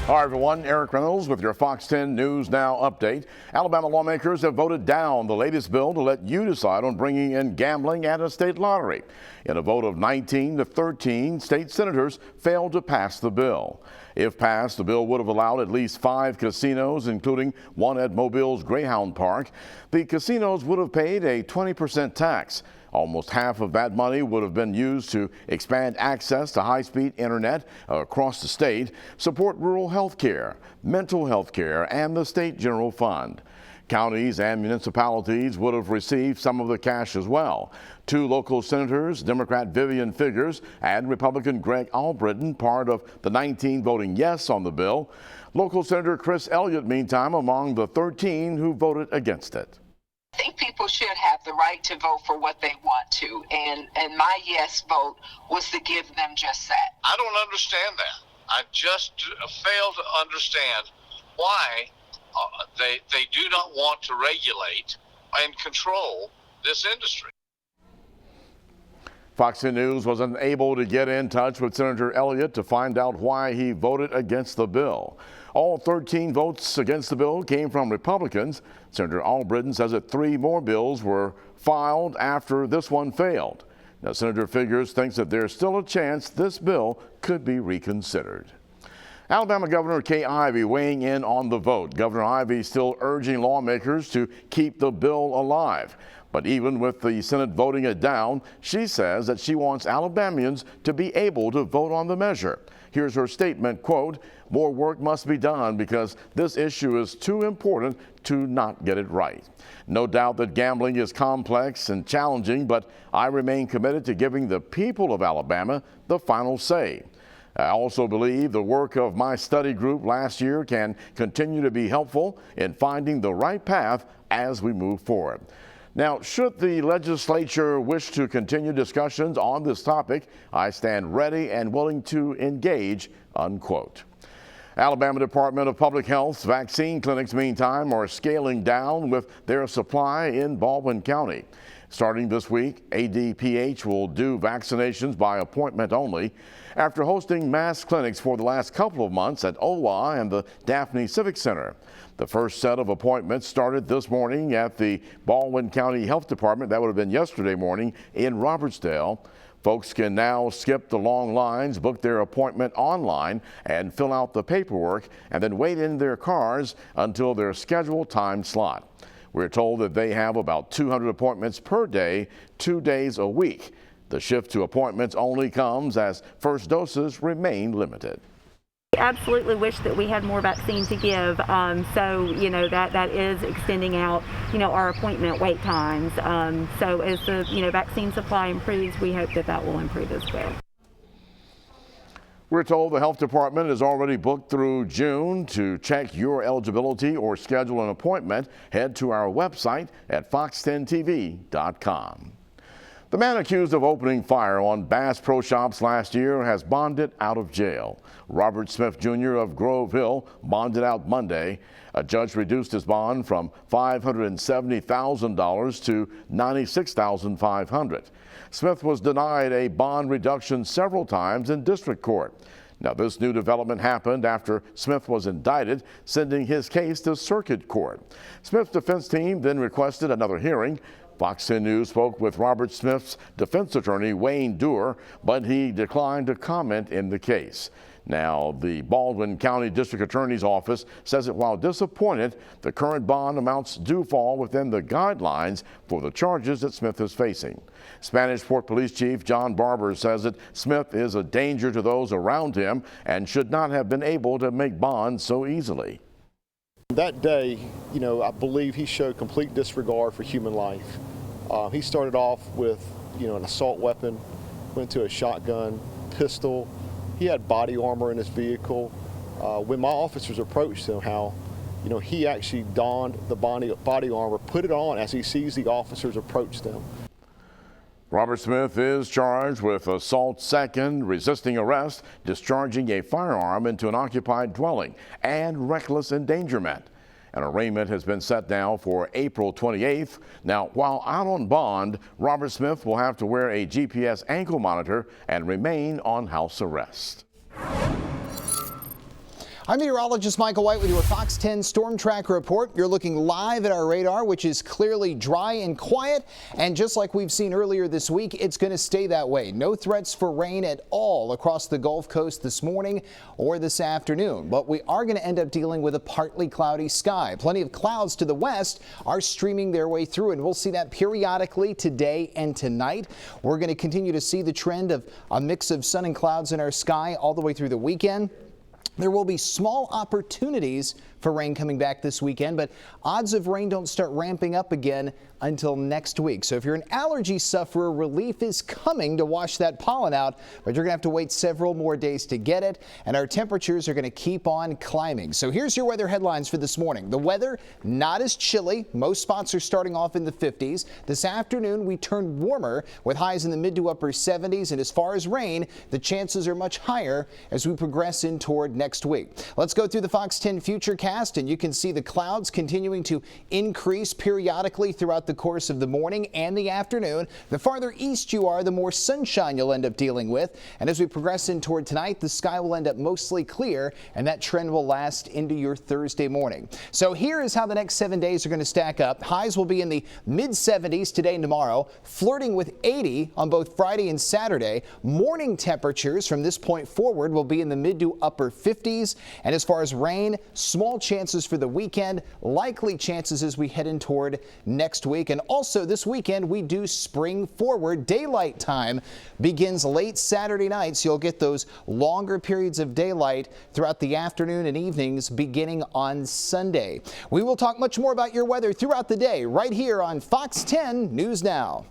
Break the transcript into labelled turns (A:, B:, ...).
A: Hi, everyone. Eric Reynolds with your Fox 10 News Now update. Alabama lawmakers have voted down the latest bill to let you decide on bringing in gambling at a state lottery. In a vote of 19 to 13, state senators failed to pass the bill. If passed, the bill would have allowed at least 5 casinos, including one at Mobile's Greyhound Park. The casinos would have paid a 20% tax. Almost half of that money would have been used to expand access to high-speed internet across the state, support rural health care, mental health care, and the state general fund. Counties and municipalities would have received some of the cash as well. 2 local senators, Democrat Vivian Figures and Republican Greg Albritton, part of the 19 voting yes on the bill. Local Senator Chris Elliott, meantime, among the 13 who voted against it.
B: I think people should have the right to vote for what they want to, and my yes vote was to give them just that.
C: I don't understand that. I just fail to understand why they do not want to regulate and control this industry.
A: Fox 10 News was unable to get in touch with Senator Elliott to find out why he voted against the bill. All 13 votes against the bill came from Republicans. Senator Albritton says that 3 more bills were filed after this one failed. Now, Senator Figures thinks that there's still a chance this bill could be reconsidered. Alabama Governor Kay Ivey weighing in on the vote. Governor Ivey still urging lawmakers to keep the bill alive. But even with the Senate voting it down, she says that she wants Alabamians to be able to vote on the measure. Here's her statement, quote, "More work must be done because this issue is too important to not get it right. No doubt that gambling is complex and challenging, but I remain committed to giving the people of Alabama the final say. I also believe the work of my study group last year can continue to be helpful in finding the right path as we move forward." Now, should the legislature wish to continue discussions on this topic, I stand ready and willing to engage, unquote. Alabama Department of Public Health's vaccine clinics, meantime, are scaling down with their supply in Baldwin County. Starting this week, ADPH will do vaccinations by appointment only. After hosting mass clinics for the last couple of months at OWA and the Daphne Civic Center. The first set of appointments started this morning at the Baldwin County Health Department. That would have been yesterday morning in Robertsdale. Folks can now skip the long lines, book their appointment online, and fill out the paperwork, and then wait in their cars until their scheduled time slot. We're told that they have about 200 appointments per day, 2 days a week. The shift to appointments only comes as first doses remain limited.
D: We absolutely wish that we had more vaccine to give, so that is extending out our appointment wait times. So as the vaccine supply improves, we hope that will improve as well.
A: We're told the health department is already booked through June. To check your eligibility or schedule an appointment, head to our website at fox10tv.com. The man accused of opening fire on Bass Pro Shops last year has bonded out of jail. Robert Smith Jr. of Grove Hill bonded out Monday. A judge reduced his bond from $570,000 to $96,500. Smith was denied a bond reduction several times in district court. Now, this new development happened after Smith was indicted, sending his case to circuit court. Smith's defense team then requested another hearing. Fox 10 News spoke with Robert Smith's defense attorney, Wayne Doerr, but he declined to comment in the case. Now, the Baldwin County District Attorney's Office says that while disappointed, the current bond amounts do fall within the guidelines for the charges that Smith is facing. Spanish Fort Police Chief John Barber says that Smith is a danger to those around him and should not have been able to make bonds so easily.
E: That day, I believe he showed complete disregard for human life. He started off with, an assault weapon, went to a shotgun, pistol. He had body armor in his vehicle. When my officers approached him, he actually donned the body armor, put it on as he sees the officers approach them.
A: Robert Smith is charged with assault second, resisting arrest, discharging a firearm into an occupied dwelling, and reckless endangerment. An arraignment has been set now for April 28th. Now, while out on bond, Robert Smith will have to wear a GPS ankle monitor and remain on house arrest.
F: I'm meteorologist Michael White with your Fox 10 Storm Tracker report. You're looking live at our radar, which is clearly dry and quiet. And just like we've seen earlier this week, it's going to stay that way. No threats for rain at all across the Gulf Coast this morning or this afternoon. But we are going to end up dealing with a partly cloudy sky. Plenty of clouds to the west are streaming their way through, and we'll see that periodically today and tonight. We're going to continue to see the trend of a mix of sun and clouds in our sky all the way through the weekend. There will be small opportunities for rain coming back this weekend, but odds of rain don't start ramping up again until next week. So if you're an allergy sufferer, relief is coming to wash that pollen out, but you're going to have to wait several more days to get it, and our temperatures are going to keep on climbing. So here's your weather headlines for this morning. The weather not as chilly. Most spots are starting off in the 50s. This afternoon we turn warmer with highs in the mid to upper 70s, and as far as rain, the chances are much higher as we progress in toward next week. Let's go through the Fox 10 Futurecast, and you can see the clouds continuing to increase periodically throughout the course of the morning and the afternoon. The farther east you are, the more sunshine you'll end up dealing with. And as we progress in toward tonight, the sky will end up mostly clear, and that trend will last into your Thursday morning. So here is how the next 7 days are going to stack up. Highs will be in the mid 70s today and tomorrow, flirting with 80 on both Friday and Saturday. Morning temperatures from this point forward will be in the mid to upper 50s. And as far as rain, small chances for the weekend, likely chances as we head in toward next week. And also this weekend, we do spring forward. Daylight time begins late Saturday night, so you'll get those longer periods of daylight throughout the afternoon and evenings beginning on Sunday. We will talk much more about your weather throughout the day right here on Fox 10 News Now.